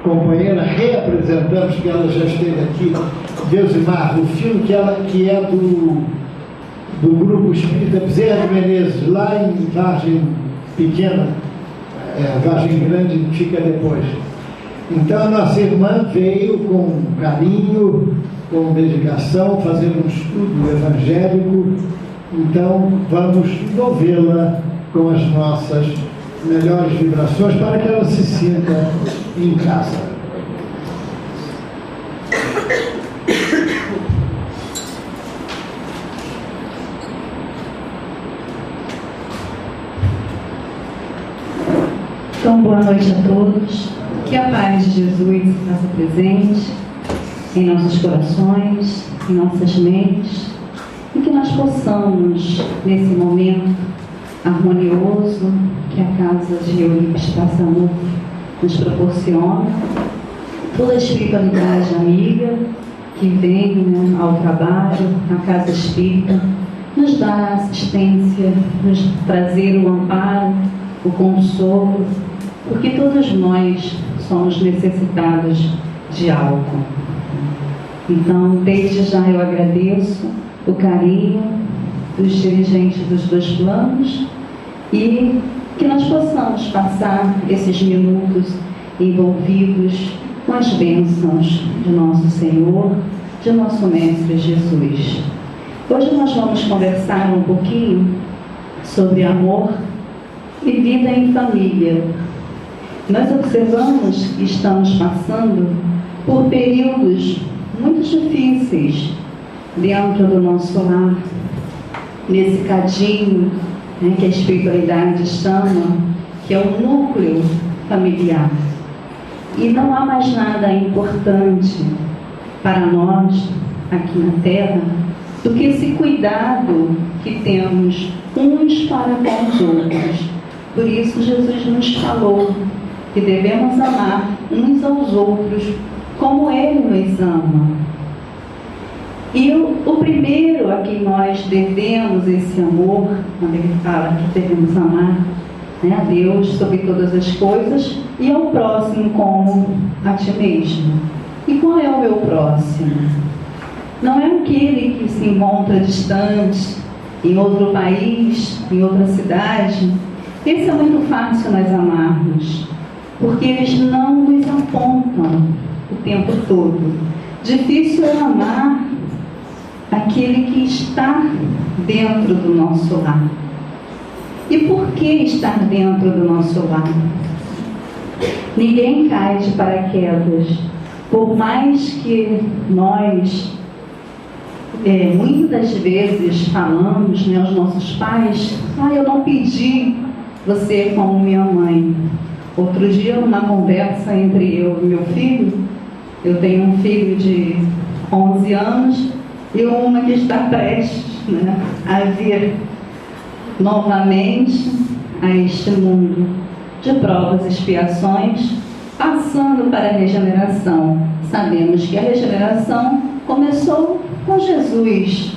companheira, reapresentamos, que ela já esteve aqui, Deusimar, o filme que é do Grupo Espírita Bezerra de Menezes, lá em Vargem Pequena, Vargem Grande fica depois. Então a nossa irmã veio com carinho, com dedicação, fazer um estudo evangélico. Então vamos envolvê-la com as nossas melhores vibrações para que ela se sinta em casa. Então, boa noite a todos. Que a paz de Jesus se faça presente em nossos corações, em nossas mentes, e que nós possamos, nesse momento harmonioso que a casa de Eurípides Passanufo nos proporciona, toda a espiritualidade amiga que vem ao trabalho, à casa espírita, nos dá assistência, nos trazer o amparo, o consolo, porque todos nós somos necessitados de algo. Então, desde já eu agradeço o carinho dos dirigentes dos dois planos e que nós possamos passar esses minutos envolvidos com as bênçãos de nosso Senhor, de nosso Mestre Jesus. Hoje nós vamos conversar um pouquinho sobre amor e vida em família. Nós observamos que estamos passando por períodos muito difíceis dentro do nosso lar, nesse cadinho que a espiritualidade chama, que é o núcleo familiar. E não há mais nada importante para nós aqui na Terra do que esse cuidado que temos uns para com os outros. Por isso Jesus nos falou que devemos amar uns aos outros como Ele nos ama. E o primeiro a quem nós devemos esse amor, quando Ele fala que devemos amar a Deus sobre todas as coisas e ao próximo como a ti mesmo. E qual é o meu próximo? Não é aquele que se encontra distante, em outro país, em outra cidade. Esse é muito fácil nós amarmos, porque eles não nos apontam o tempo todo. Difícil é amar aquele que está dentro do nosso lar. E por que estar dentro do nosso lar? Ninguém cai de paraquedas. Por mais que nós, muitas vezes falamos aos nossos pais, eu não pedi você como minha mãe. Outro dia, numa conversa entre eu e meu filho, eu tenho um filho de 11 anos e uma que está prestes a vir novamente a este mundo de provas e expiações, passando para a regeneração. Sabemos que a regeneração começou com Jesus,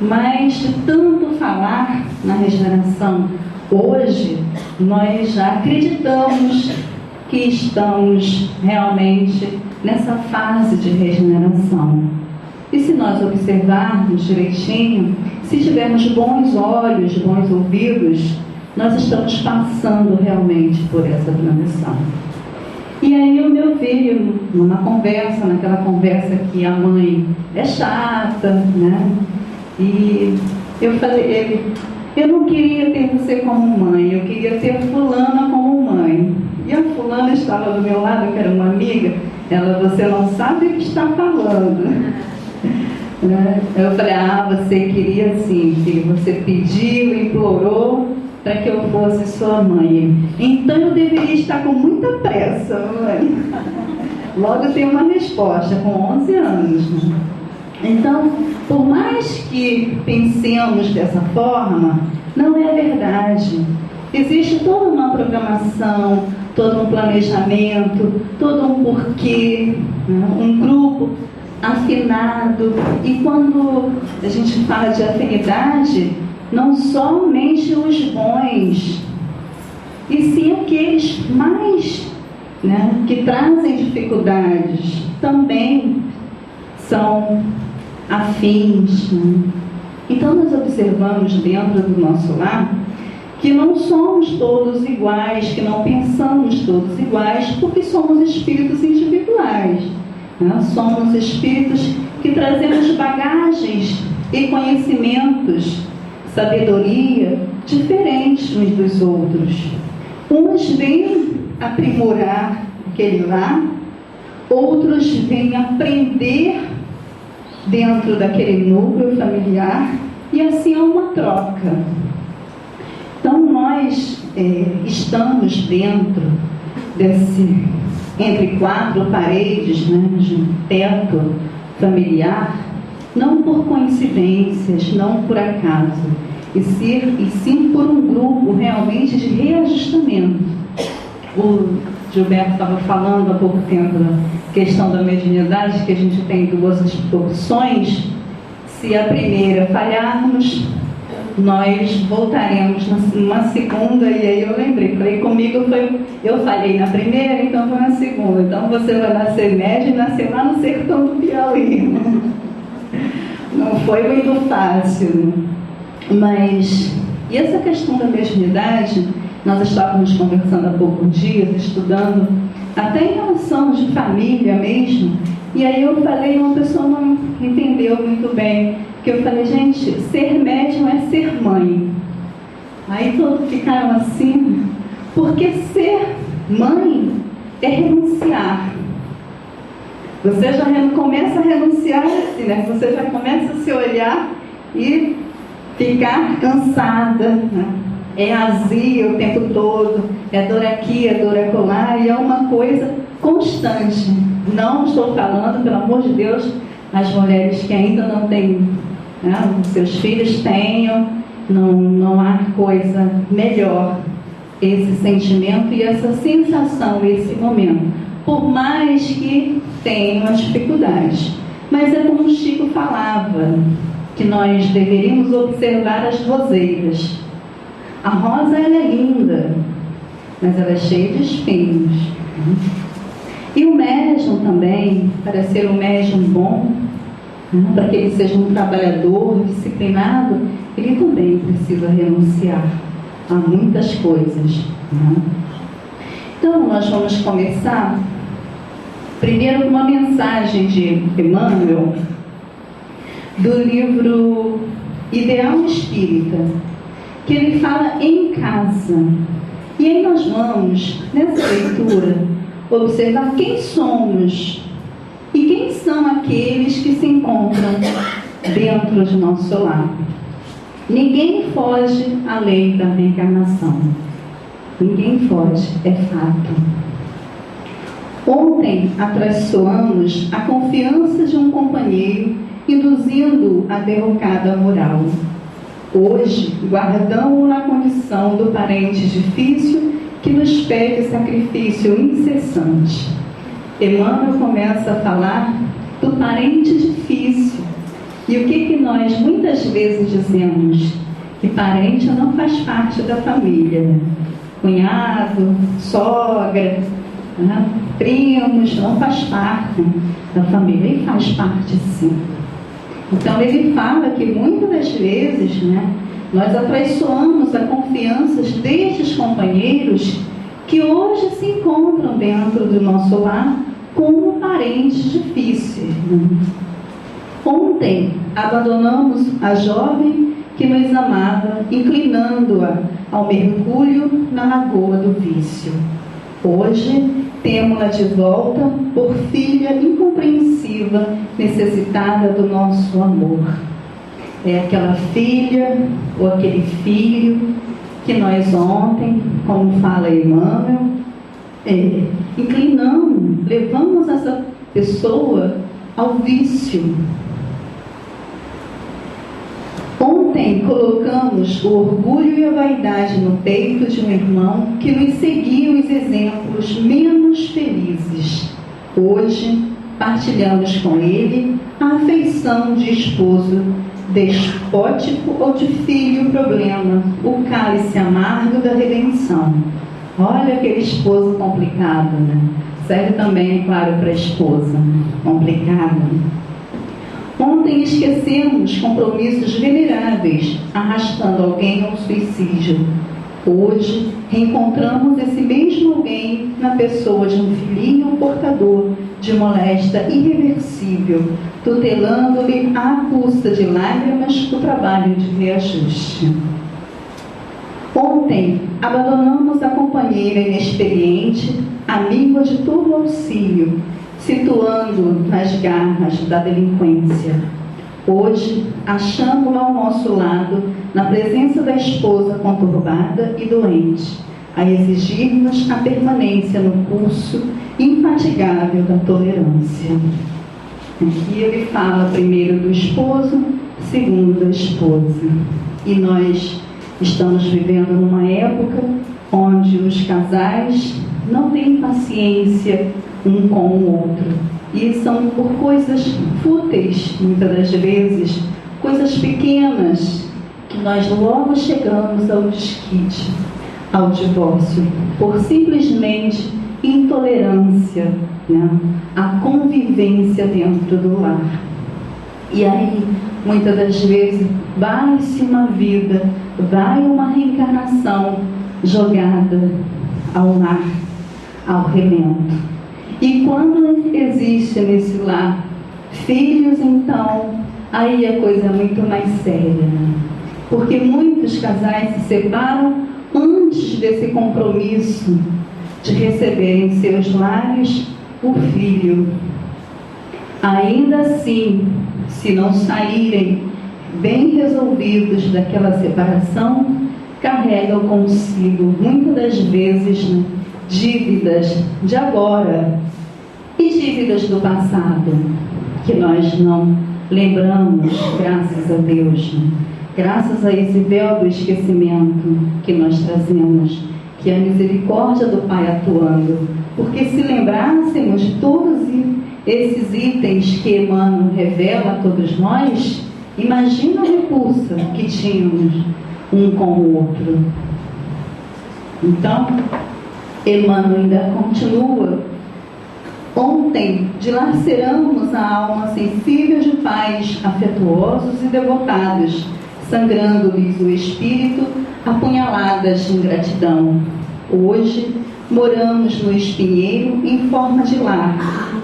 mas de tanto falar na regeneração, hoje nós já acreditamos que estamos realmente nessa fase de regeneração. E se nós observarmos direitinho, se tivermos bons olhos, bons ouvidos, nós estamos passando realmente por essa transição. E aí o meu filho, naquela conversa que a mãe é chata, e eu falei, eu não queria ter você como mãe, eu queria ter fulana como mãe. E a fulana estava do meu lado, que era uma amiga, você não sabe o que está falando. Eu falei, você queria sim, filho, você pediu, implorou para que eu fosse sua mãe. Então eu deveria estar com muita pressa, mãe. Logo eu tenho uma resposta, com 11 anos. Então, por mais que pensemos dessa forma, não é verdade. Existe toda uma programação, todo um planejamento, todo um porquê, um grupo afinado. E quando a gente fala de afinidade, não somente os bons, e sim aqueles mais né, que trazem dificuldades também são afins, né? Então nós observamos dentro do nosso lar que não somos todos iguais, que não pensamos todos iguais, porque somos espíritos individuais, né? Somos espíritos que trazemos bagagens e conhecimentos, sabedoria diferentes uns dos outros. Uns vêm aprimorar aquele lar, outros vêm aprender dentro daquele núcleo familiar, e assim é uma troca. Então nós estamos dentro desse, entre quatro paredes, né, de um teto familiar, não por coincidências, não por acaso, e sim por um grupo realmente de reajustamento. O Gilberto estava falando há pouco tempo da questão da mediunidade, que a gente tem duas opções. Se a primeira falharmos, nós voltaremos numa segunda, e aí eu lembrei, falei comigo, eu falhei na primeira, então foi na segunda. Então você vai nascer médio e nascer lá no sertão do Piauí. Não foi muito fácil, mas, e essa questão da mediunidade, nós estávamos conversando há poucos dias, estudando, até em relação de família mesmo, e aí eu falei, uma pessoa não entendeu muito bem, que eu falei, gente, ser médium é ser mãe. Aí todos ficaram assim, porque ser mãe é renunciar. Você já começa a renunciar assim, né? Você já começa a se olhar e ficar cansada, né? É azia o tempo todo, é dor aqui, é dor acolá, e é uma coisa constante. Não estou falando, pelo amor de Deus, as mulheres que ainda não têm, né, seus filhos tenham, não há coisa melhor, esse sentimento e essa sensação, esse momento, por mais que tenham as dificuldades. Mas é como o Chico falava, que nós deveríamos observar as roseiras. A rosa, ela é linda, mas ela é cheia de espinhos. E o médium também, para ser um médium bom, para que ele seja um trabalhador disciplinado, ele também precisa renunciar a muitas coisas. Então, nós vamos começar primeiro com uma mensagem de Emmanuel, do livro Ideal Espírita, que ele fala em casa. E aí nós vamos, nessa leitura, observar quem somos e quem são aqueles que se encontram dentro de nosso lar. Ninguém foge à lei da reencarnação. Ninguém foge, é fato. Ontem atraiçoamos a confiança de um companheiro, induzindo-o à derrocada moral. Hoje, guardamos na condição do parente difícil que nos pede sacrifício incessante. Emmanuel começa a falar do parente difícil. E o que nós muitas vezes dizemos? Que parente não faz parte da família. Cunhado, sogra, né? Primos, não faz parte da família. E faz parte sim. Então ele fala que muitas das vezes, né, nós atraiçoamos a confiança destes companheiros que hoje se encontram dentro do nosso lar como parentes difíceis. Ontem abandonamos a jovem que nos amava, inclinando-a ao mergulho na lagoa do vício. Hoje temos-la de volta por filha incompreensiva, necessitada do nosso amor. É aquela filha ou aquele filho que nós ontem, como fala Emmanuel, inclinamos, levamos essa pessoa ao vício. Ontem colocamos o orgulho e a vaidade no peito de um irmão que nos seguia os exemplos menos felizes. Hoje partilhamos com ele a afeição de esposo despótico ou de filho problema, o cálice amargo da redenção. Olha aquele esposo complicado, né? Serve também, claro, para a esposa complicada. Ontem esquecemos compromissos veneráveis, arrastando alguém ao suicídio. Hoje, reencontramos esse mesmo alguém na pessoa de um filhinho portador de moléstia irreversível, tutelando-lhe à custa de lágrimas o trabalho de reajuste. Ontem, abandonamos a companheira inexperiente, amiga de todo auxílio, situando nas garras da delinquência. Hoje, achamos-la ao nosso lado, na presença da esposa conturbada e doente, a exigir-nos a permanência no curso infatigável da tolerância. Aqui ele fala primeiro do esposo, segundo da esposa. E nós estamos vivendo numa época onde os casais não têm paciência um com o outro. E são por coisas fúteis, muitas das vezes, coisas pequenas, que nós logo chegamos ao desquite, ao divórcio, por simplesmente intolerância, né? A convivência dentro do lar. E aí, muitas das vezes, vai-se uma vida, vai uma reencarnação jogada ao lar, ao relento. E quando existe nesse lar filhos, então, aí a coisa é muito mais séria, né? Porque muitos casais se separam antes desse compromisso de receber em seus lares o filho. Ainda assim, se não saírem bem resolvidos daquela separação, carregam consigo, muitas das vezes, né, dívidas de agora e dívidas do passado, que nós não lembramos, graças a Deus, né? Graças a esse véu do esquecimento que nós trazemos, que é a misericórdia do Pai atuando. Porque se lembrássemos todos esses itens que Emmanuel revela a todos nós, imagina a repulsa que tínhamos um com o outro. Então, Emmanuel ainda continua. Ontem, dilaceramos a alma sensível de pais afetuosos e devotados, sangrando-lhes o espírito a punhaladas de ingratidão. Hoje, moramos no espinheiro em forma de lar,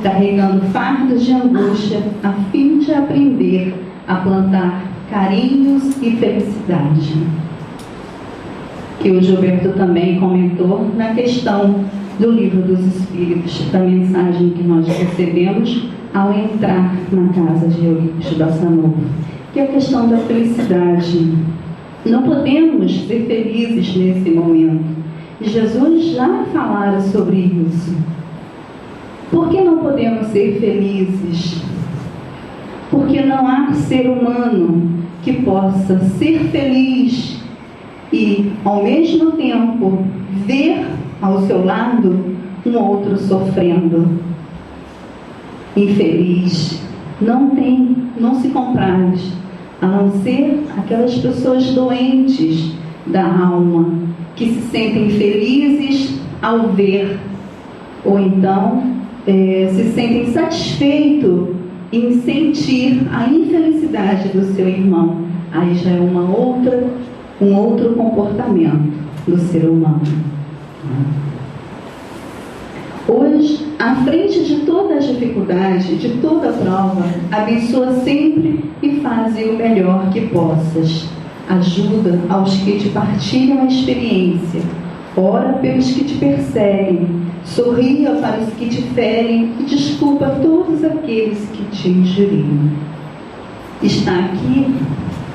carregando fardos de angústia a fim de aprender a plantar carinhos e felicidade. Que o Gilberto também comentou na questão do Livro dos Espíritos, da mensagem que nós recebemos ao entrar na casa de Eurípides Bassanufo, que é a questão da felicidade. Não podemos ser felizes nesse momento. Jesus já falara sobre isso. Por que não podemos ser felizes? Porque não há ser humano que possa ser feliz e, ao mesmo tempo, ver ao seu lado um outro sofrendo, infeliz. Não se compraz, a não ser aquelas pessoas doentes da alma, que se sentem felizes ao ver, ou então se sentem satisfeitos em sentir a infelicidade do seu irmão. Aí já é um outro comportamento do ser humano. Hoje, à frente de toda a dificuldade, de toda a prova, abençoa sempre e faze o melhor que possas. Ajuda aos que te partilham a experiência. Ora pelos que te perseguem. Sorria para os que te ferem e desculpa todos aqueles que te injuriam. Está aqui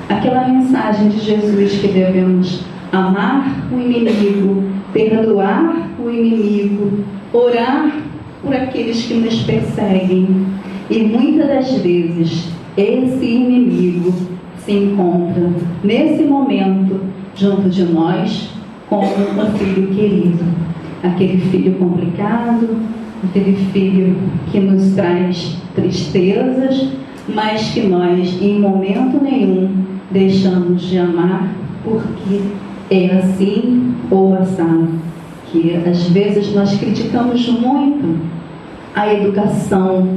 aquela mensagem de Jesus que devemos amar o inimigo, perdoar o inimigo, orar por aqueles que nos perseguem. E muitas das vezes esse inimigo se encontra nesse momento junto de nós como um filho querido, aquele filho complicado, aquele filho que nos traz tristezas, mas que nós em momento nenhum deixamos de amar, porque é assim ou assado. que às vezes nós criticamos muito a educação,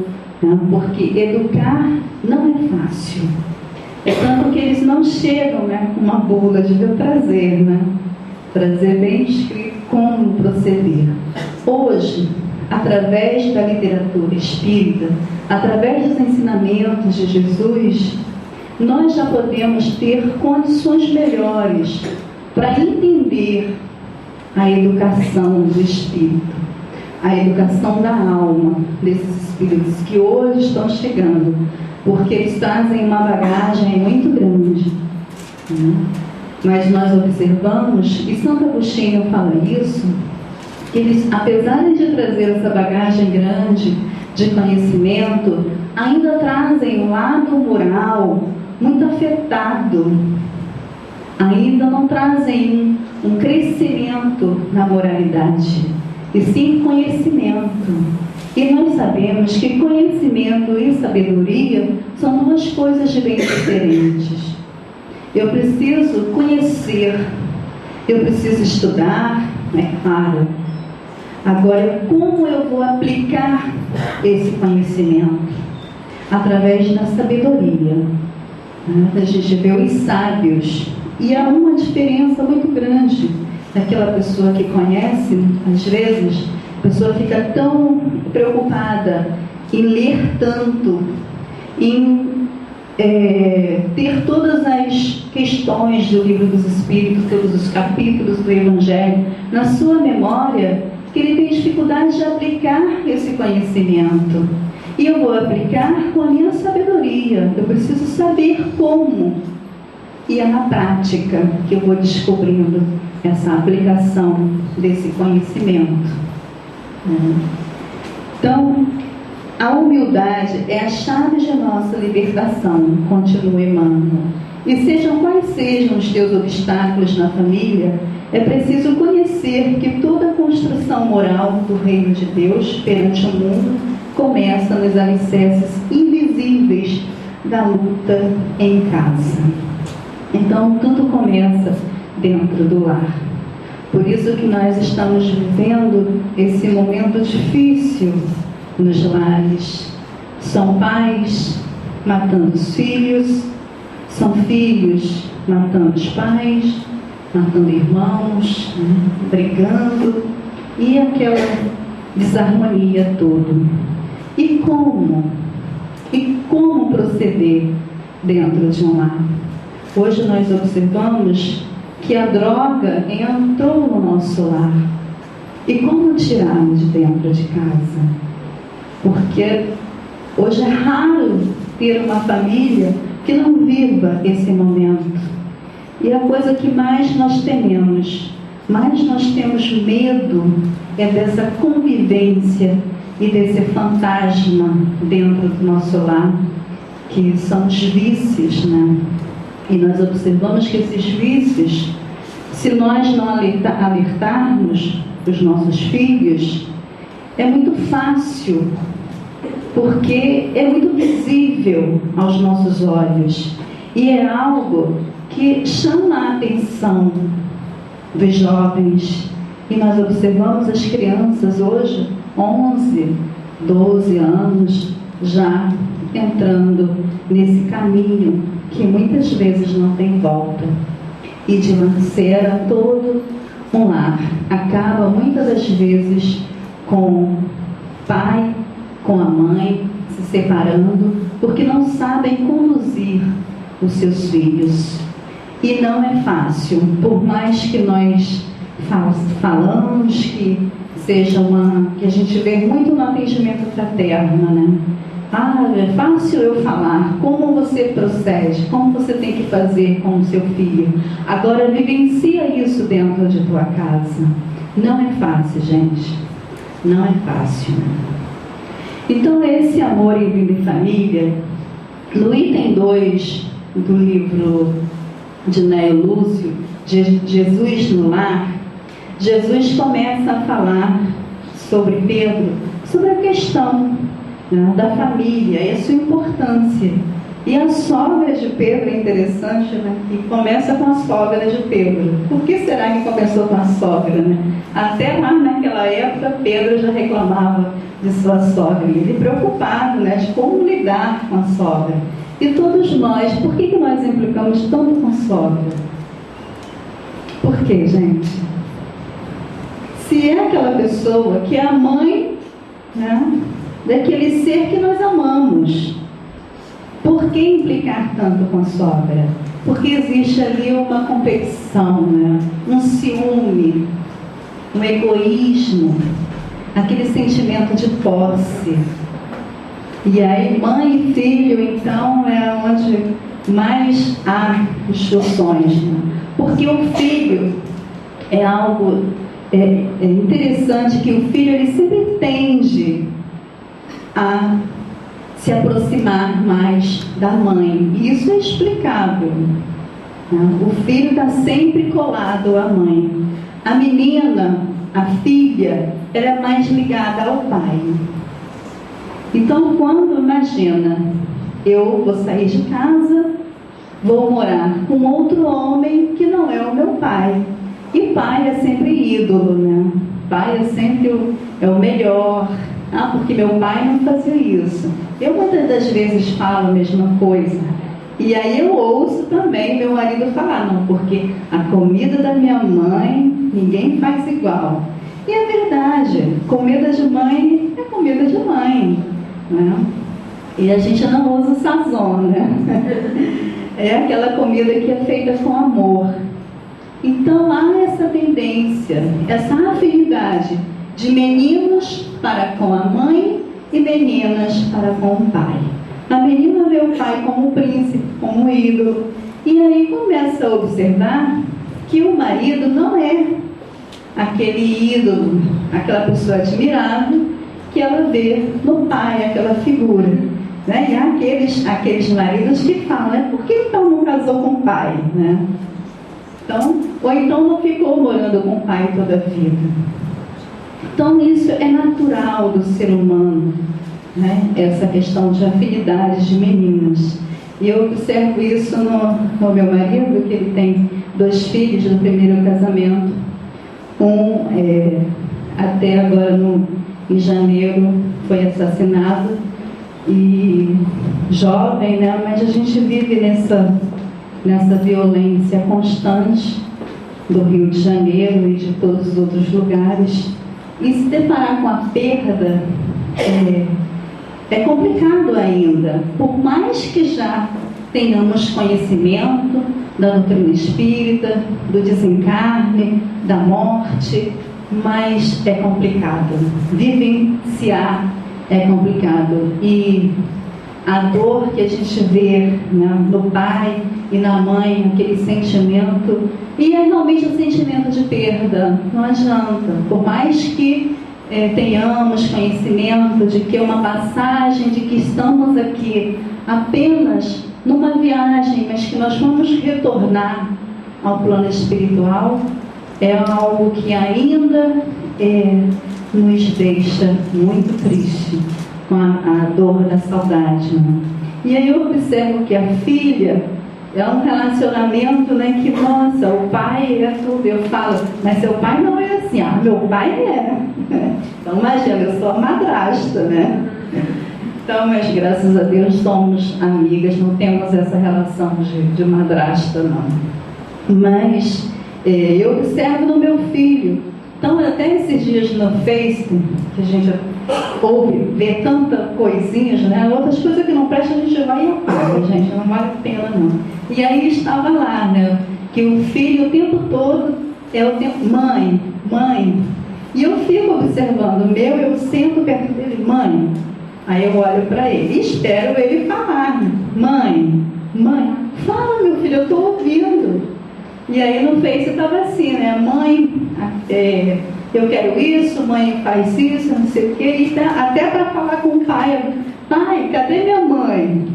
né? Porque educar não é fácil. É tanto que eles não chegam, né, com uma bula, devia trazer, né? Trazer bem escrito como proceder. Hoje, através da literatura espírita, através dos ensinamentos de Jesus, nós já podemos ter condições melhores para entender a educação do espírito, a educação da alma desses espíritos que hoje estão chegando, porque eles trazem uma bagagem muito grande, né? Mas nós observamos, e Santo Agostinho fala isso, que eles, apesar de trazer essa bagagem grande de conhecimento, ainda trazem um lado moral muito afetado, ainda não trazem um crescimento na moralidade, e sim conhecimento. E nós sabemos que conhecimento e sabedoria são duas coisas bem diferentes. Eu preciso conhecer, eu preciso estudar, é claro. Agora, como eu vou aplicar esse conhecimento? Através da sabedoria. A gente vê os sábios, e há uma diferença muito grande daquela pessoa que conhece. Às vezes, a pessoa fica tão preocupada em ler tanto, em ter todas as questões do Livro dos Espíritos, todos os capítulos do Evangelho na sua memória, que ele tem dificuldade de aplicar esse conhecimento. E eu vou aplicar com a minha sabedoria. Eu preciso saber como. E é na prática que eu vou descobrindo essa aplicação desse conhecimento. Então, a humildade é a chave de nossa libertação, continua Emmanuel. E sejam quais sejam os teus obstáculos na família, é preciso conhecer que toda a construção moral do reino de Deus perante o mundo começa nos alicerces invisíveis da luta em casa. Então, tudo começa dentro do lar. Por isso que nós estamos vivendo esse momento difícil nos lares. São pais matando os filhos, são filhos matando os pais, matando irmãos, brigando, e aquela desarmonia toda. E como? E como proceder dentro de um lar? Hoje nós observamos que a droga entrou no nosso lar. E como tirar de dentro de casa? Porque hoje é raro ter uma família que não viva esse momento. E a coisa que mais nós tememos, mais nós temos medo, é dessa convivência e desse fantasma dentro do nosso lar, que são os vícios, né? E nós observamos que esses vícios, se nós não alertarmos os nossos filhos, é muito fácil, porque é muito visível aos nossos olhos, e é algo que chama a atenção dos jovens. E nós observamos as crianças hoje, 11, 12 anos, já entrando nesse caminho que muitas vezes não tem volta, e dilacera todo um lar. Acaba muitas das vezes com o pai, com a mãe se separando, porque não sabem conduzir os seus filhos. E não é fácil, por mais que nós falamos que seja que a gente vê muito no atendimento fraterno, né? É fácil eu falar como você procede, como você tem que fazer com o seu filho. Agora vivencia isso dentro de tua casa. Não é fácil, gente. Não é fácil. Então, esse amor em vida e família, no item 2 do livro de Neo Lúcio, Jesus no Lar, Jesus começa a falar sobre Pedro, sobre a questão, né, da família e a sua importância. E a sogra de Pedro é interessante, né? Que começa com a sogra de Pedro. Por que será que começou com a sogra, né? Até lá naquela época, Pedro já reclamava de sua sogra. E ele preocupado, né? De como lidar com a sogra. E todos nós, por que nós implicamos tanto com a sogra? Por quê, gente? Se é aquela pessoa que é a mãe, né, daquele ser que nós amamos, por que implicar tanto com a sogra? Porque existe ali uma competição, né, um ciúme, um egoísmo, aquele sentimento de posse. E aí, mãe e filho, então, é onde mais há discussões, né? Porque o filho é algo interessante, que o filho ele sempre tende a se aproximar mais da mãe. E isso é explicável, né? O filho está sempre colado à mãe. A menina, a filha, ela é mais ligada ao pai. Então, quando, imagina, eu vou sair de casa, vou morar com outro homem que não é o meu pai. E pai é sempre ídolo, né? Pai é sempre o melhor. Ah, porque meu pai não fazia isso. Eu muitas das vezes falo a mesma coisa. E aí eu ouço também meu marido falar, não, porque a comida da minha mãe, ninguém faz igual. E é verdade, comida de mãe é comida de mãe, né? E a gente não usa sazon, né? É aquela comida que é feita com amor. Então há essa tendência, essa afinidade de meninos para com a mãe e meninas para com o pai. A menina vê o pai como príncipe, como ídolo, e aí começa a observar que o marido não é aquele ídolo, aquela pessoa admirável que ela vê no pai, aquela figura, né? E há aqueles maridos que falam, por que então não casou com o pai, né? Então, ou então não ficou morando com o pai toda a vida. Então isso é natural do ser humano, né? Essa questão de afinidades de meninas. E eu observo isso no meu marido, que ele tem 2 filhos do primeiro casamento. Até agora em janeiro foi assassinado, e jovem, né? Mas a gente vive nessa violência constante do Rio de Janeiro e de todos os outros lugares. E se deparar com a perda é complicado ainda, por mais que já tenhamos conhecimento da doutrina espírita, do desencarne, da morte, mas é complicado. Vivenciar é complicado. E a dor que a gente vê, né, no pai e na mãe, aquele sentimento, e é realmente o sentimento de perda, não adianta. Por mais que tenhamos conhecimento de que é uma passagem, de que estamos aqui apenas numa viagem, mas que nós vamos retornar ao plano espiritual, é algo que ainda nos deixa muito triste, com a dor da saudade, né? E aí eu observo que a filha é um relacionamento, né, que, nossa, o pai é tudo. Eu falo, mas seu pai não é assim. Ah, meu pai é. Então imagina, eu sou a madrasta, né? Então, mas graças a Deus somos amigas, não temos essa relação de madrasta, não. Mas eu observo no meu filho. Então, até esses dias no Face, que a gente vê tanta coisinhas, né? Outras coisas que não prestam, a gente vai e apaga, gente, não vale a pena, não. E aí estava lá, né? Que o filho o tempo todo mãe. E eu fico observando o meu, eu sento perto dele, mãe. Aí eu olho para ele e espero ele falar, mãe, fala, meu filho, eu estou ouvindo. E aí no Face estava assim, né? Mãe, eu quero isso, mãe faz isso, não sei o quê. E até para falar com o pai, cadê minha mãe?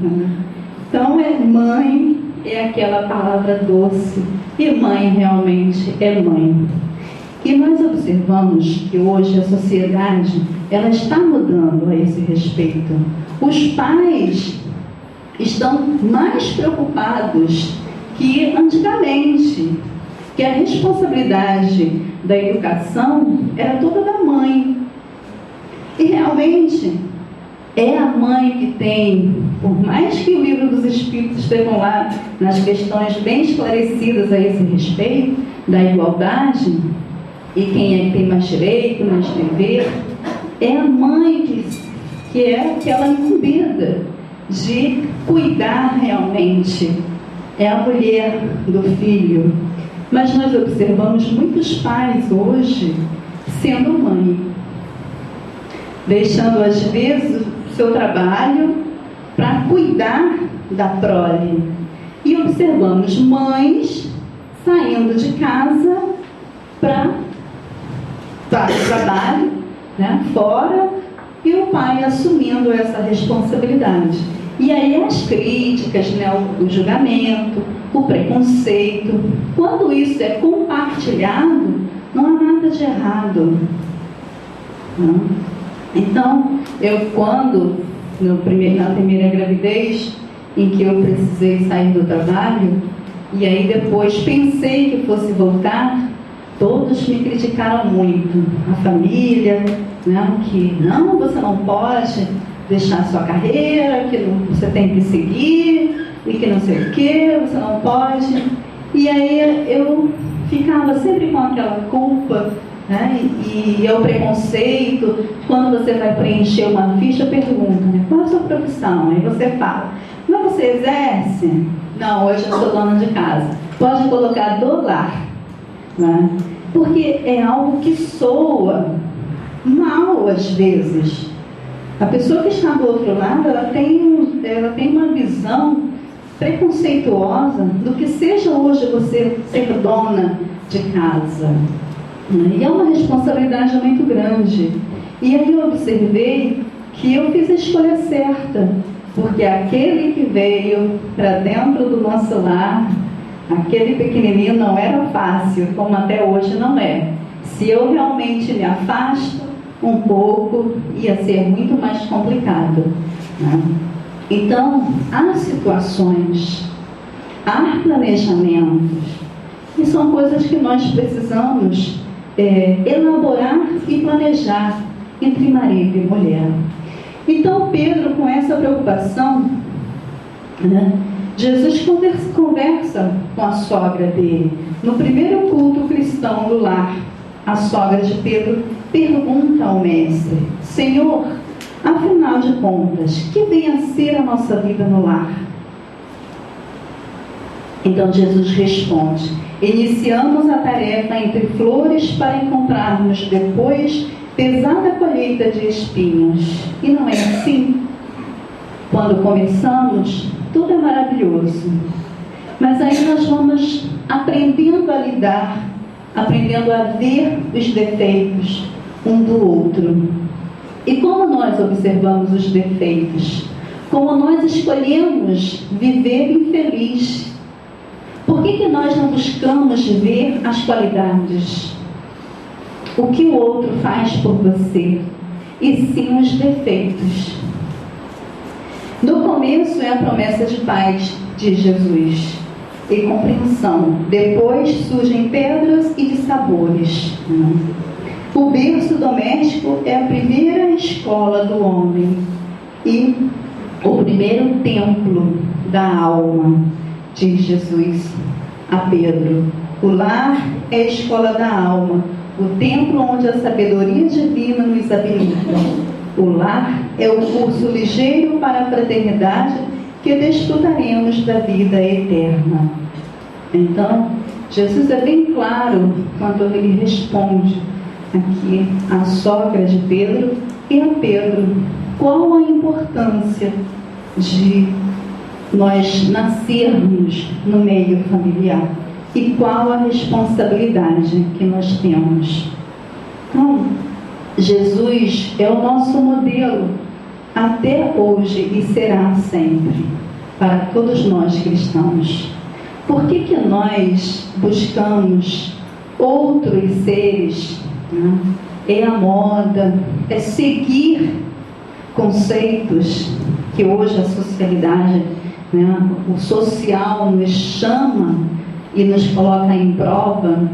Então mãe é aquela palavra doce. E mãe realmente é mãe. E nós observamos que hoje a sociedade, ela está mudando a esse respeito. Os pais estão mais preocupados que antigamente, que a responsabilidade da educação era toda da mãe. E realmente é a mãe que tem, por mais que o livro dos Espíritos estejam lá nas questões bem esclarecidas a esse respeito, da igualdade, e quem é que tem mais direito, mais dever, é a mãe que é aquela incumbida de cuidar realmente, é a mulher do filho. Mas nós observamos muitos pais hoje sendo mãe, deixando às vezes o seu trabalho para cuidar da prole. E observamos mães saindo de casa para o trabalho, né, fora, e o pai assumindo essa responsabilidade. E aí as críticas, né, o julgamento, o preconceito, quando isso é compartilhado, não há nada de errado. Não? Então, na primeira gravidez, em que eu precisei sair do trabalho, e aí depois pensei que fosse voltar, todos me criticaram muito. A família, né, que não, você não pode deixar a sua carreira, que você tem que seguir, e que não sei o que, você não pode. E aí eu ficava sempre com aquela culpa, né, e é o preconceito. Quando você vai preencher uma ficha, pergunta, né, qual é a sua profissão? Aí você fala, mas você exerce? Não, hoje eu sou dona de casa. Pode colocar do lar, né? Porque é algo que soa mal às vezes. A pessoa que está do outro lado, ela tem uma visão preconceituosa do que seja hoje você ser dona de casa. E é uma responsabilidade muito grande. E aí eu observei que eu fiz a escolha certa, porque aquele que veio para dentro do nosso lar, aquele pequenininho, não era fácil, como até hoje não é. Se eu realmente me afasto um pouco, ia ser muito mais complicado, né? Então, há situações, há planejamentos, e são coisas que nós precisamos elaborar e planejar entre marido e mulher. Então, Pedro, com essa preocupação, né, Jesus conversa com a sogra dele. No primeiro culto cristão do lar, a sogra de Pedro pergunta ao mestre: Senhor, afinal de contas, que vem a ser a nossa vida no lar? Então Jesus responde: iniciamos a tarefa entre flores para encontrarmos depois pesada colheita de espinhos. E não é assim? Quando começamos, tudo é maravilhoso. Mas aí nós vamos aprendendo a lidar, aprendendo a ver os defeitos um do outro. E como nós observamos os defeitos? Como nós escolhemos viver infeliz? Por que nós não buscamos ver as qualidades? O que o outro faz por você? E sim os defeitos. No começo é a promessa de paz de Jesus e compreensão. Depois surgem pedras e dissabores. O berço doméstico é a primeira escola do homem e o primeiro templo da alma, diz Jesus a Pedro. O lar é a escola da alma, o templo onde a sabedoria divina nos habilita. O lar é o curso ligeiro para a fraternidade que desfrutaremos da vida eterna. Então, Jesus é bem claro quando ele responde aqui à sogra de Pedro e a Pedro qual a importância de nós nascermos no meio familiar e qual a responsabilidade que nós temos. Então, Jesus é o nosso modelo até hoje e será sempre para todos nós cristãos. Por que nós buscamos outros seres? Né? É a moda, é seguir conceitos que hoje a sociedade né? O social nos chama e nos coloca em prova.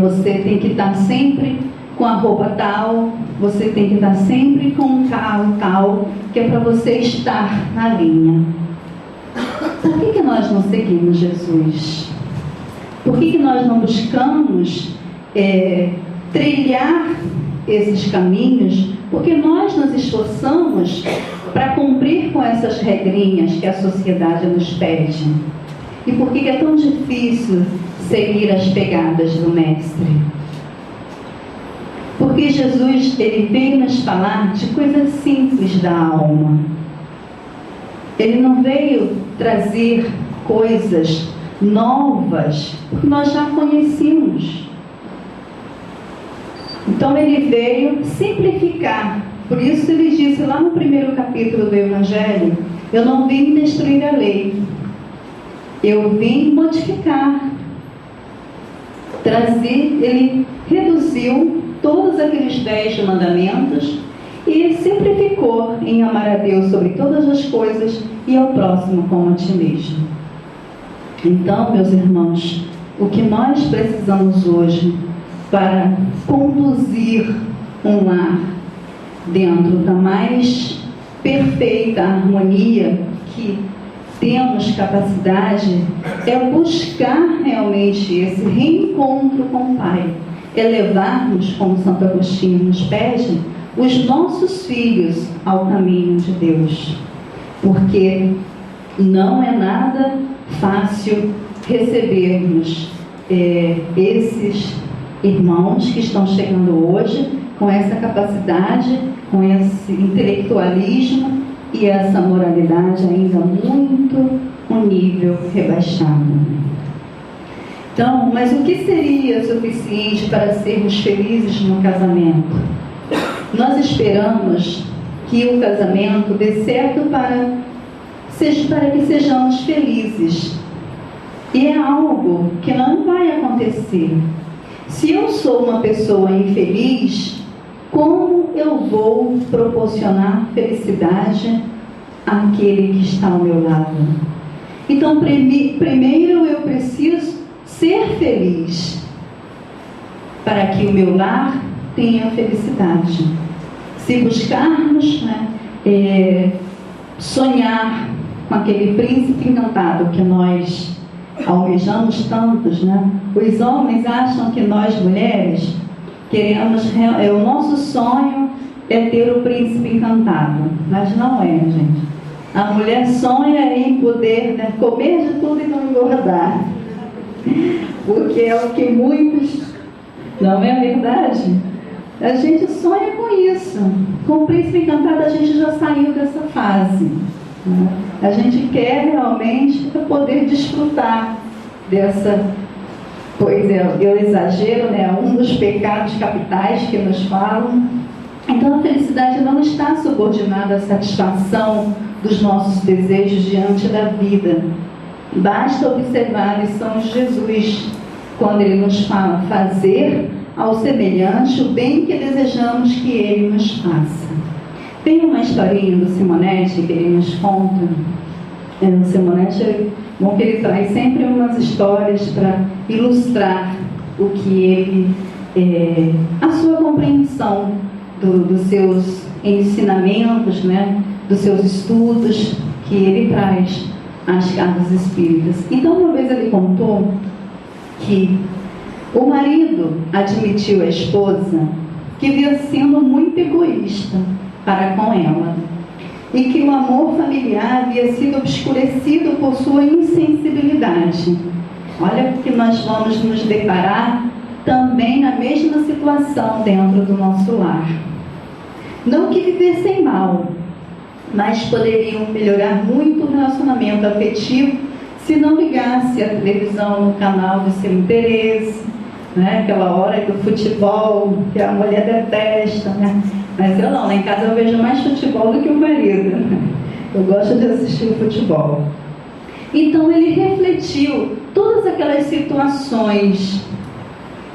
Você tem que estar sempre com a roupa tal, você tem que estar sempre com um carro tal, que é para você estar na linha. Por que nós não seguimos Jesus? Por que nós não buscamos trilhar esses caminhos? Porque nós nos esforçamos para cumprir com essas regrinhas que a sociedade nos pede. E por que é tão difícil seguir as pegadas do Mestre? Porque Jesus, ele veio nos falar de coisas simples da alma. Ele não veio trazer coisas novas, porque nós já conhecíamos. Então ele veio simplificar. Por isso ele disse lá no primeiro capítulo do Evangelho: eu não vim destruir a lei, eu vim modificar, trazer. Ele reduziu todos aqueles 10 mandamentos e simplificou em amar a Deus sobre todas as coisas e ao próximo como a ti mesmo. Então, meus irmãos, o que nós precisamos hoje para conduzir um lar dentro da mais perfeita harmonia que temos capacidade é buscar realmente esse reencontro com o Pai, é levarmos, como Santo Agostinho nos pede, os nossos filhos ao caminho de Deus, porque não é nada fácil recebermos esses irmãos que estão chegando hoje com essa capacidade, com esse intelectualismo e essa moralidade ainda muito um nível rebaixado. Então, mas o que seria suficiente para sermos felizes no casamento? Nós esperamos que o casamento dê certo para que sejamos felizes. E é algo que não vai acontecer. Se eu sou uma pessoa infeliz, como eu vou proporcionar felicidade àquele que está ao meu lado? Então, primeiro eu preciso ser feliz para que o meu lar tenha felicidade. Se buscarmos sonhar com aquele príncipe encantado que nós almejamos tantos, né? Os homens acham que nós mulheres queremos, o nosso sonho é ter o príncipe encantado, mas não é, gente. A mulher sonha em poder, né, comer de tudo e não engordar, porque é o que muitos, não é verdade? A gente sonha com isso. Com o príncipe encantado a gente já saiu dessa fase, né? A gente quer realmente poder desfrutar dessa, pois eu exagero, né? Um dos pecados capitais que nos falam. Então a felicidade não está subordinada à satisfação dos nossos desejos diante da vida. Basta observar a lição de Jesus, quando ele nos fala fazer ao semelhante o bem que desejamos que ele nos faça. Tem uma historinha do Simonetti que ele nos conta. O Simonetti, bom, que ele traz sempre umas histórias para ilustrar o que ele, a sua compreensão dos seus ensinamentos, né, dos seus estudos que ele traz às casas espíritas. Então, uma vez ele contou que o marido admitiu à esposa que vinha sendo muito egoísta para com ela e que o amor familiar havia sido obscurecido por sua insensibilidade. Olha que nós vamos nos deparar também na mesma situação dentro do nosso lar. Não que vivessem mal, mas poderiam melhorar muito o relacionamento afetivo se não ligasse a televisão no canal de seu interesse, né? Aquela hora do futebol que a mulher detesta, né? Mas eu não, lá em casa eu vejo mais futebol do que o marido. Eu gosto de assistir futebol. Então ele refletiu todas aquelas situações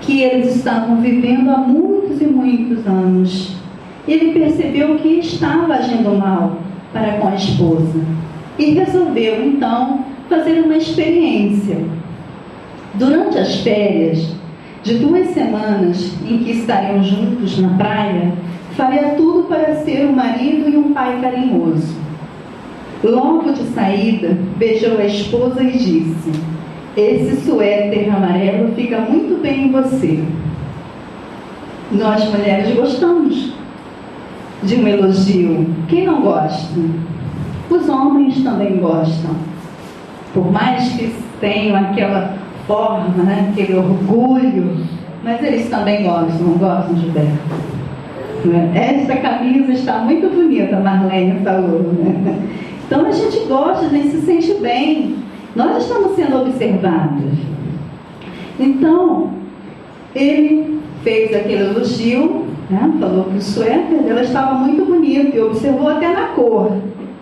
que eles estavam vivendo há muitos e muitos anos. Ele percebeu que estava agindo mal para com a esposa. e resolveu então fazer uma experiência. Durante as férias de 2 semanas em que estariam juntos na praia, faria tudo para ser um marido e um pai carinhoso. Logo de saída, beijou a esposa e disse: esse suéter amarelo fica muito bem em você. Nós mulheres gostamos de um elogio. Quem não gosta? Os homens também gostam. Por mais que tenham aquela forma, né, aquele orgulho, mas eles também gostam, não gostam, Gilberto? Essa camisa está muito bonita, a Marlene falou, né? Então a gente gosta, a gente se sente bem. Nós estamos sendo observados. Então, ele fez aquele elogio, né? Falou que o suéter dela estava muito bonito e observou até na cor,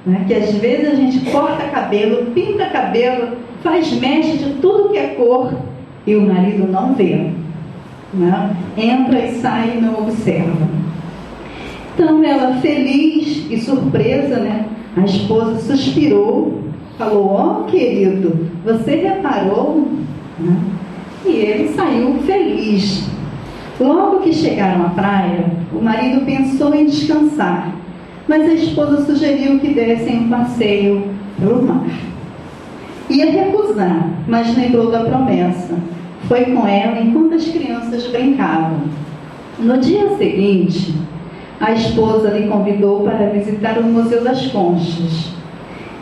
né? Que às vezes a gente corta cabelo, pinta cabelo, faz mexe de tudo que é cor e o marido não vê, né? Entra e sai e não observa. Então ela, feliz e surpresa, né? A esposa suspirou, falou: ó, querido, você reparou? Né? E ele saiu feliz. Logo que chegaram à praia, o marido pensou em descansar, mas a esposa sugeriu que dessem um passeio pelo mar. Ia recusar, mas lembrou da promessa. Foi com ela enquanto as crianças brincavam. No dia seguinte, a esposa lhe convidou para visitar o Museu das Conchas.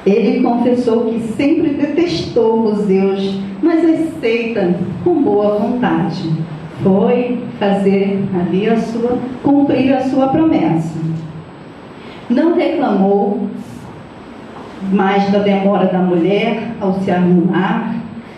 Ele confessou que sempre detestou museus, mas aceita com boa vontade. Foi fazer ali cumprir a sua promessa. Não reclamou mais da demora da mulher ao se arrumar.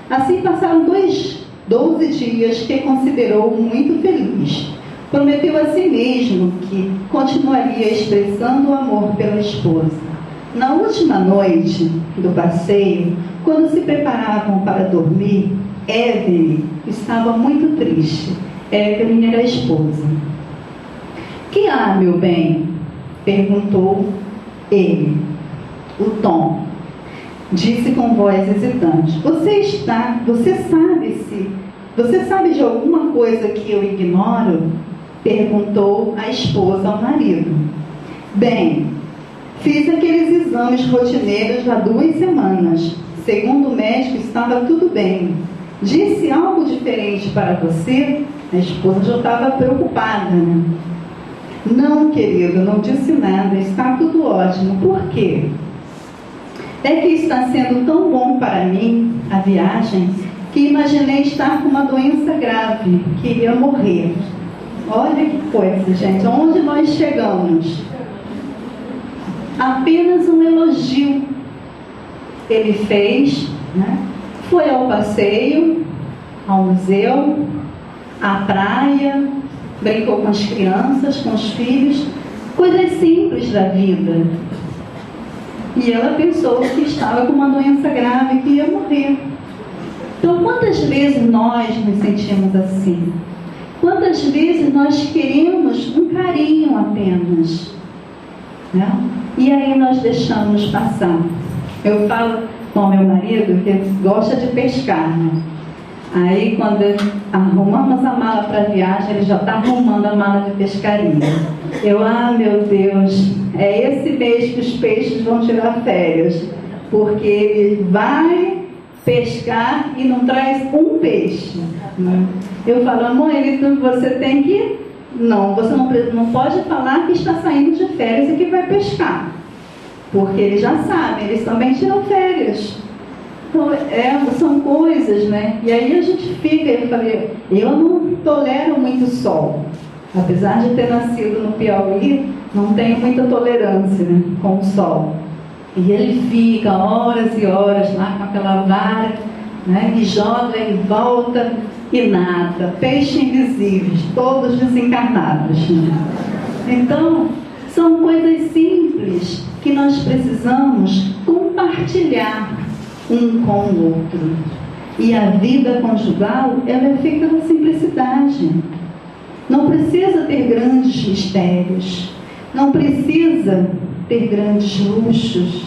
Assim passaram 12 dias que considerou muito feliz. Prometeu a si mesmo que continuaria expressando o amor pela esposa. Na última noite do passeio, quando se preparavam para dormir, Evelyn estava muito triste. Evelyn era a esposa. Que há, meu bem? Perguntou ele. O Tom disse com voz hesitante: Você sabe de alguma coisa que eu ignoro? Perguntou a esposa ao marido. Bem, fiz aqueles exames rotineiros há 2 semanas. Segundo o médico, estava tudo bem. Disse algo diferente para você? A esposa já estava preocupada, né? Não, querido, não disse nada. Está tudo ótimo. Por quê? É que está sendo tão bom para mim a viagem que imaginei estar com uma doença grave, que iria morrer. Olha que coisa, gente. Onde nós chegamos? Apenas um elogio ele fez, né? Foi ao passeio, ao museu, à praia, brincou com as crianças, com os filhos, coisas simples da vida. E ela pensou que estava com uma doença grave, que ia morrer. Então, quantas vezes nós nos sentimos assim? Quantas vezes nós queremos um carinho apenas, né? E aí nós deixamos passar. Eu falo com meu marido que gosta de pescar, né? Aí quando arrumamos a mala para a viagem, ele já está arrumando a mala de pescaria. Meu Deus, é esse mês que os peixes vão tirar férias, porque ele vai pescar e não traz um peixe. Eu falo: amor, você tem que... Não, você não pode falar que está saindo de férias e que vai pescar, porque eles já sabem, eles também tiram férias. Então, são coisas, né? E aí a gente fica, eu falei, eu não tolero muito sol. Apesar de ter nascido no Piauí, não tenho muita tolerância, né, com o sol. E ele fica horas e horas lá com aquela vara, né, e joga e volta e nada. Peixes invisíveis, todos desencarnados, né? Então, são coisas simples que nós precisamos compartilhar um com o outro. E a vida conjugal, ela é feita da simplicidade. Não precisa ter grandes mistérios, não precisa ter grandes luxos.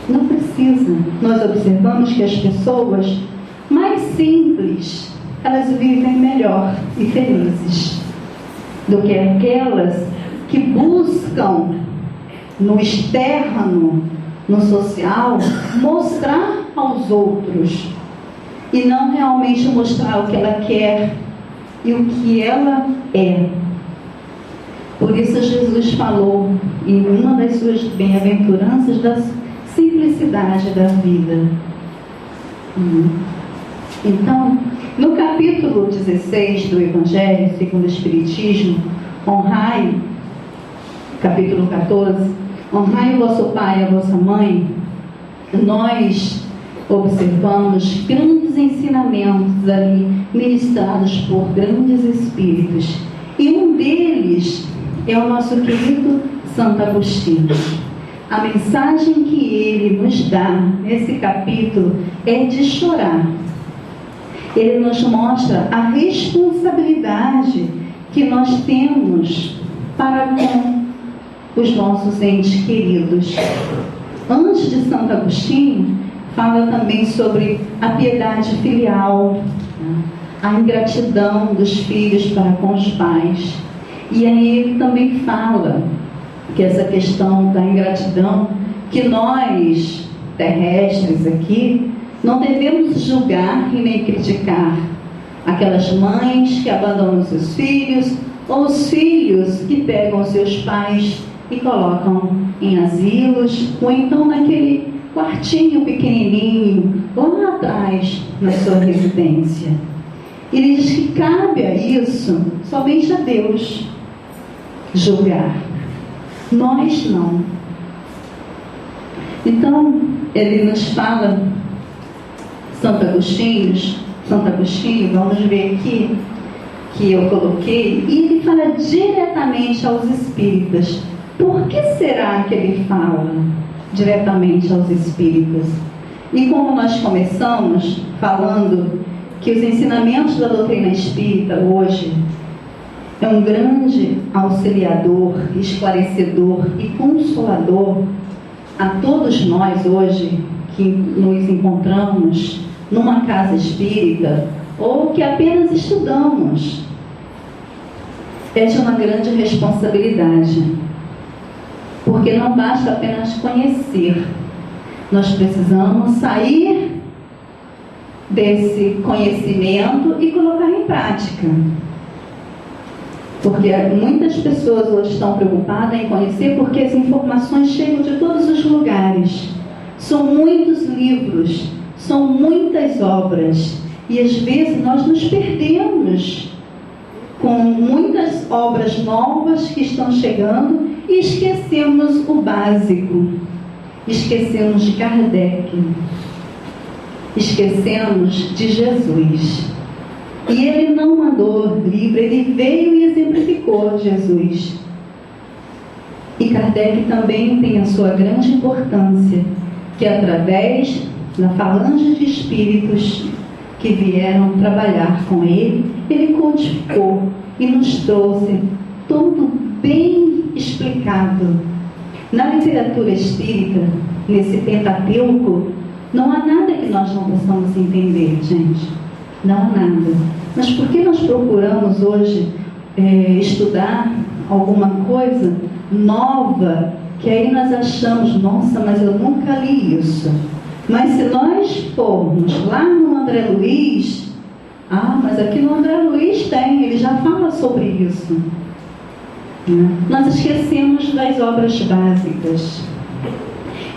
Não precisa. Nós observamos que as pessoas mais simples, elas vivem melhor e felizes do que aquelas que buscam no externo, no social, mostrar aos outros e não realmente mostrar o que ela quer e o que ela é. Por isso Jesus falou em uma das suas bem-aventuranças da simplicidade da vida. Então, no capítulo 16 do Evangelho segundo o Espiritismo, honrai, capítulo 14, honrai o vosso pai e a vossa mãe, nós observamos grandes ensinamentos ali ministrados por grandes espíritos, e um deles é o nosso querido Santo Agostinho. A mensagem que ele nos dá nesse capítulo é de chorar. Ele nos mostra a responsabilidade que nós temos para com os nossos entes queridos. Antes de Santo Agostinho, fala também sobre a piedade filial, a ingratidão dos filhos para com os pais. E aí ele também fala que essa questão da ingratidão, que nós, terrestres aqui, não devemos julgar e nem criticar aquelas mães que abandonam seus filhos, ou os filhos que pegam seus pais e colocam em asilos, ou então naquele quartinho pequenininho, lá atrás, na sua residência. Ele diz que cabe a isso somente a Deus julgar. Nós não. Então, ele nos fala, Santo Agostinho, vamos ver aqui, que eu coloquei, e ele fala diretamente aos espíritas. Por que será que ele fala diretamente aos espíritas? E como nós começamos falando que os ensinamentos da doutrina espírita hoje é um grande auxiliador, esclarecedor e consolador a todos nós hoje que nos encontramos numa casa espírita ou que apenas estudamos, é de uma grande responsabilidade, porque não basta apenas conhecer, nós precisamos sair desse conhecimento e colocar em prática. Porque muitas pessoas hoje estão preocupadas em conhecer, porque as informações chegam de todos os lugares. São muitos livros, são muitas obras, e às vezes nós nos perdemos com muitas obras novas que estão chegando e esquecemos o básico. Esquecemos de Kardec, esquecemos de Jesus. E ele não mandou livro, ele veio e exemplificou Jesus. E Kardec também tem a sua grande importância, que através da falange de espíritos que vieram trabalhar com ele, ele codificou e nos trouxe tudo bem explicado. Na literatura espírita, nesse Pentateuco, não há nada que nós não possamos entender, gente. Não há nada. Mas por que nós procuramos hoje estudar alguma coisa nova, que aí nós achamos, nossa, mas eu nunca li isso. Mas se nós formos lá no André Luiz, mas aqui no André Luiz tem, ele já fala sobre isso. Nós esquecemos das obras básicas.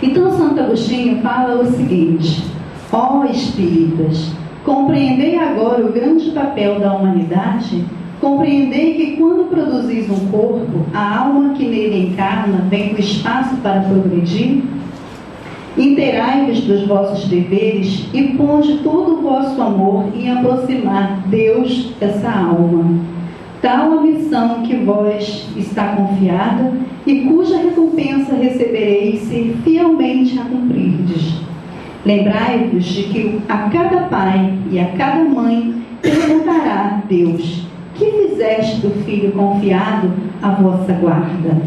Então Santo Agostinho fala o seguinte: ó espíritas, compreendei agora o grande papel da humanidade, compreendei que quando produzis um corpo, a alma que nele encarna vem com espaço para progredir. Inteirai-vos dos vossos deveres e ponde todo o vosso amor em aproximar Deus dessa alma. Tal a missão que vós está confiada e cuja recompensa recebereis se fielmente a cumprirdes. Lembrai-vos de que a cada pai e a cada mãe perguntará Deus: que fizeste do filho confiado à vossa guarda?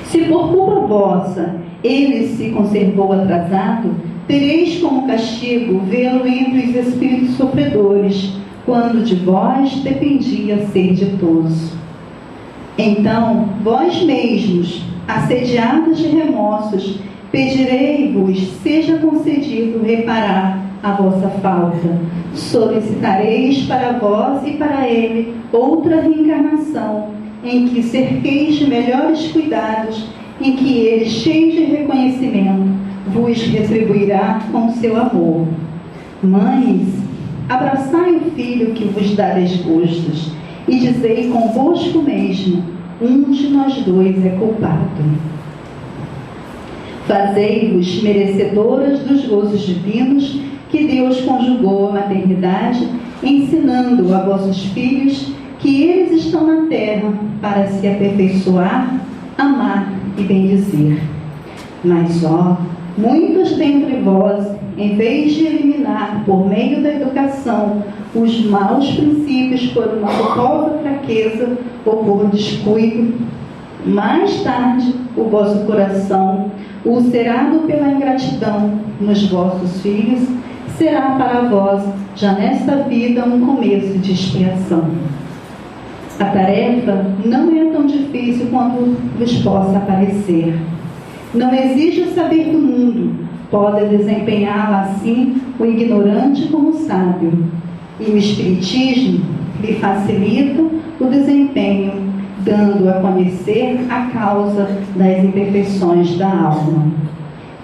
Se por culpa vossa ele se conservou atrasado, tereis como castigo vê-lo entre os espíritos sofredores, quando de vós dependia ser ditoso. Então, vós mesmos, assediados de remorsos, pedirei-vos, seja concedido reparar a vossa falta. Solicitareis para vós e para ele outra reencarnação, em que cerqueis de melhores cuidados, em que ele, cheio de reconhecimento, vos retribuirá com seu amor. Mães, abraçai o filho que vos dá desgostos, e dizei convosco mesmo: um de nós dois é culpado. Fazei-vos merecedoras dos gozos divinos que Deus conjugou à maternidade, ensinando a vossos filhos que eles estão na terra para se aperfeiçoar, amar e bendizer. Mas, muitos dentre vós, em vez de eliminar por meio da educação os maus princípios por uma culposa fraqueza ou por descuido, mais tarde o vosso coração, ulcerado pela ingratidão nos vossos filhos, será para vós, já nesta vida, um começo de expiação. A tarefa não é tão difícil quanto vos possa parecer. Não exige o saber do mundo, pode desempenhá-la assim o ignorante como o sábio. E o Espiritismo lhe facilita o desempenho, dando a conhecer a causa das imperfeições da alma.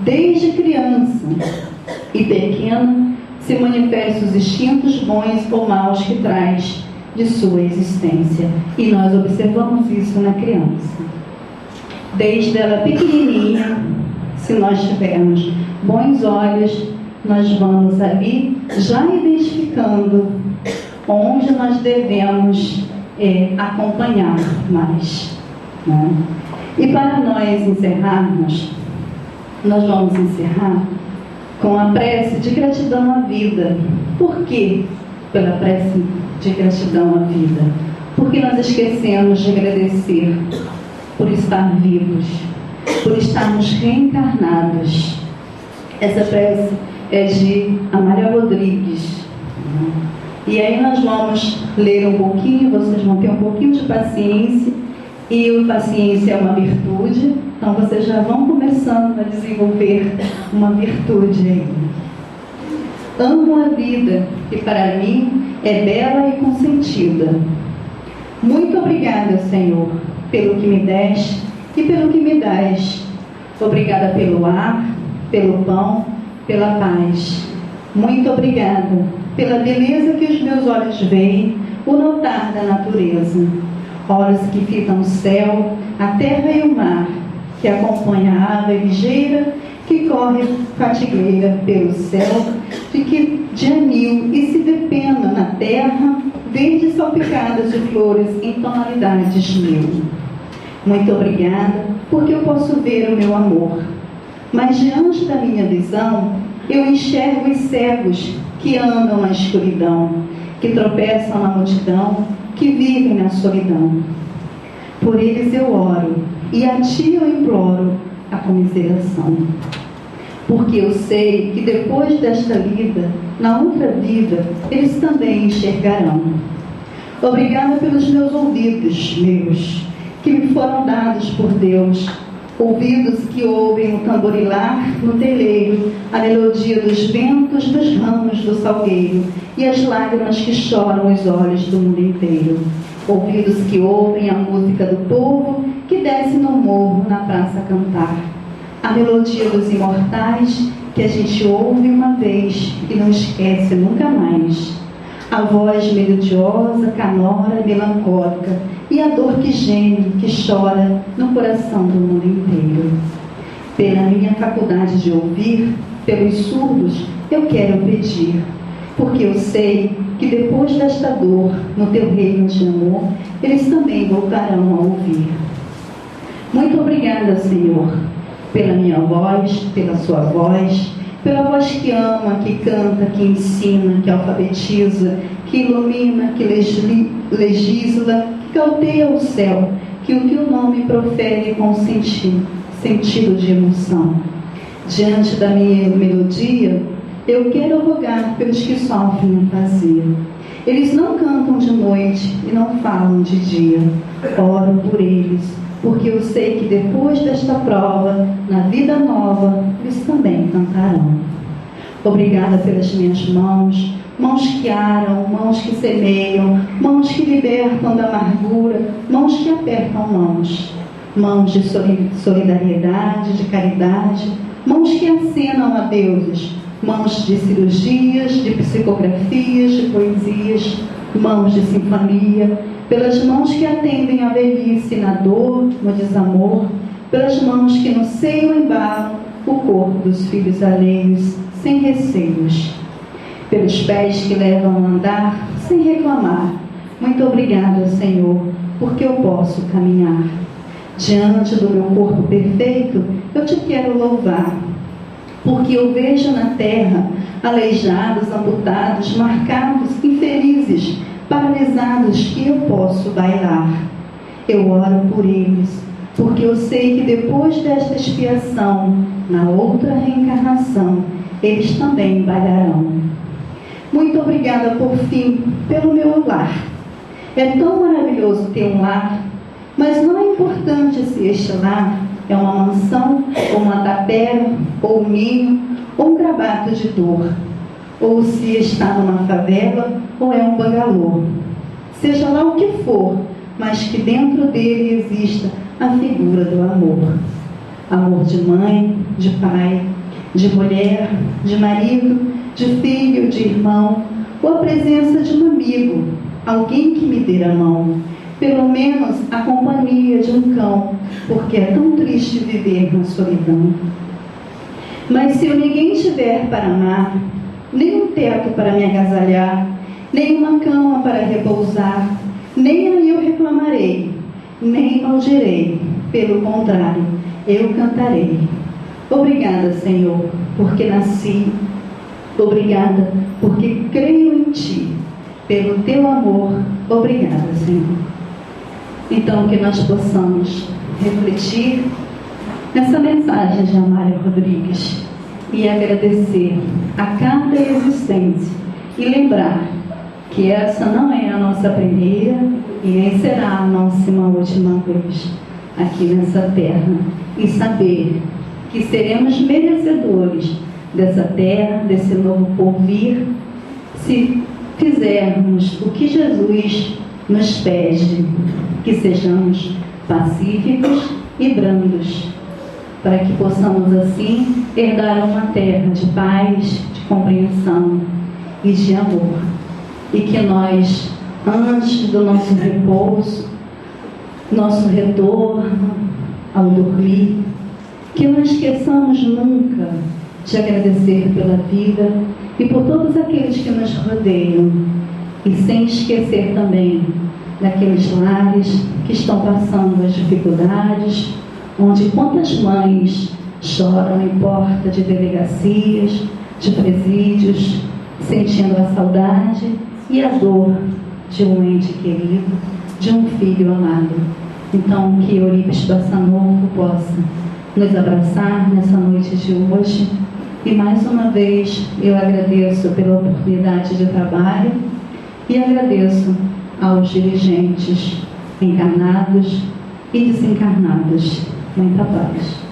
Desde criança e pequeno se manifestam os instintos bons ou maus que traz de sua existência. E nós observamos isso na criança. Desde ela pequenininha, se nós tivermos bons olhos, nós vamos ali já identificando onde nós devemos acompanhar mais, né? E para nós encerrarmos, nós vamos encerrar com a prece de gratidão à vida. Por quê? Pela prece de gratidão à vida. Porque nós esquecemos de agradecer por estar vivos, por estarmos reencarnados. Essa prece é de Amália Rodrigues. E aí nós vamos ler um pouquinho, vocês vão ter um pouquinho de paciência, e a paciência é uma virtude, então vocês já vão começando a desenvolver uma virtude aí. Amo a vida, que para mim é bela e consentida. Muito obrigada, Senhor, pelo que me deste e pelo que me dás. Obrigada pelo ar, pelo pão, pela paz. Muito obrigada pela beleza que os meus olhos veem, o notar da natureza. Olhos que fitam o céu, a terra e o mar, que acompanha a ave ligeira, que corre fatigueira pelo céu, de anil e se depena na terra, verdes salpicadas de flores em tonalidades mil. Muito obrigada, porque eu posso ver o meu amor. Mas diante da minha visão, eu enxergo os cegos que andam na escuridão, que tropeçam na multidão, que vivem na solidão. Por eles eu oro, e a ti eu imploro a comiseração. Porque eu sei que depois desta vida, na outra vida, eles também enxergarão. Obrigada pelos meus ouvidos, que me foram dados por Deus, ouvidos que ouvem o tamborilar no teleiro, a melodia dos ventos dos ramos do salgueiro e as lágrimas que choram os olhos do mundo inteiro. Ouvidos que ouvem a música do povo que desce no morro na praça a cantar. A melodia dos imortais que a gente ouve uma vez e não esquece nunca mais. A voz melodiosa, canora, melancólica e a dor que geme, que chora no coração do mundo inteiro. Pela minha faculdade de ouvir, pelos surdos, eu quero pedir, porque eu sei que depois desta dor, no teu reino de amor, eles também voltarão a ouvir. Muito obrigada, Senhor, pela minha voz, pela sua voz, pela voz que ama, que canta, que ensina, que alfabetiza, que ilumina, que legisla, que cauteia o céu, que o teu nome profere com sentido de emoção. Diante da minha melodia, eu quero rogar pelos que sofrem afasia. Eles não cantam de noite e não falam de dia. Oro por eles, porque eu sei que depois desta prova, na vida nova, eles também cantarão. Obrigada pelas minhas mãos, mãos que aram, mãos que semeiam, mãos que libertam da amargura, mãos que apertam mãos de solidariedade, de caridade, mãos que acenam a deuses, mãos de cirurgias, de psicografias, de poesias, mãos de sinfonia, pelas mãos que atendem a velhice na dor, no desamor, pelas mãos que no seio embalam o corpo dos filhos alheios, sem receios, pelos pés que levam a andar sem reclamar. Muito obrigada, Senhor, porque eu posso caminhar. Diante do meu corpo perfeito, eu te quero louvar, porque eu vejo na terra aleijados, amputados, marcados, infelizes, paralisados, que eu posso bailar. Eu oro por eles, porque eu sei que depois desta expiação, na outra reencarnação, eles também bailarão. Muito obrigada, por fim, pelo meu lar. É tão maravilhoso ter um lar, mas não é importante se este lar é uma mansão, ou uma tapera, ou um ninho, ou um gravato de dor, ou se está numa favela, ou é um bangalô. Seja lá o que for, mas que dentro dele exista a figura do amor. Amor de mãe, de pai, de mulher, de marido, de filho, de irmão, ou a presença de um amigo, alguém que me dê a mão, pelo menos a companhia de um cão, porque é tão triste viver na solidão. Mas se eu ninguém tiver para amar, nem um teto para me agasalhar, nem uma cama para repousar, nem aí eu reclamarei, nem maldirei, pelo contrário, eu cantarei. Obrigada, Senhor, porque nasci. Obrigada, porque creio em Ti. Pelo Teu amor, obrigada, Senhor. Então, que nós possamos refletir nessa mensagem de Amália Rodrigues e agradecer a cada existência e lembrar que essa não é a nossa primeira e nem será a nossa última vez aqui nessa terra, e saber que seremos merecedores dessa terra, desse novo porvir, se fizermos o que Jesus nos pede, que sejamos pacíficos e brandos, para que possamos assim herdar uma terra de paz, de compreensão e de amor. E que nós, antes do nosso repouso, nosso retorno ao dormir, que não esqueçamos nunca de agradecer pela vida e por todos aqueles que nos rodeiam, e sem esquecer também daqueles lares que estão passando as dificuldades, onde quantas mães choram em porta de delegacias, de presídios, sentindo a saudade e a dor de um ente querido, de um filho amado. Então, que Eurípides Barçanufo possa nos abraçar nessa noite de hoje. E mais uma vez eu agradeço pela oportunidade de trabalho e agradeço aos dirigentes encarnados e desencarnados. Muita paz.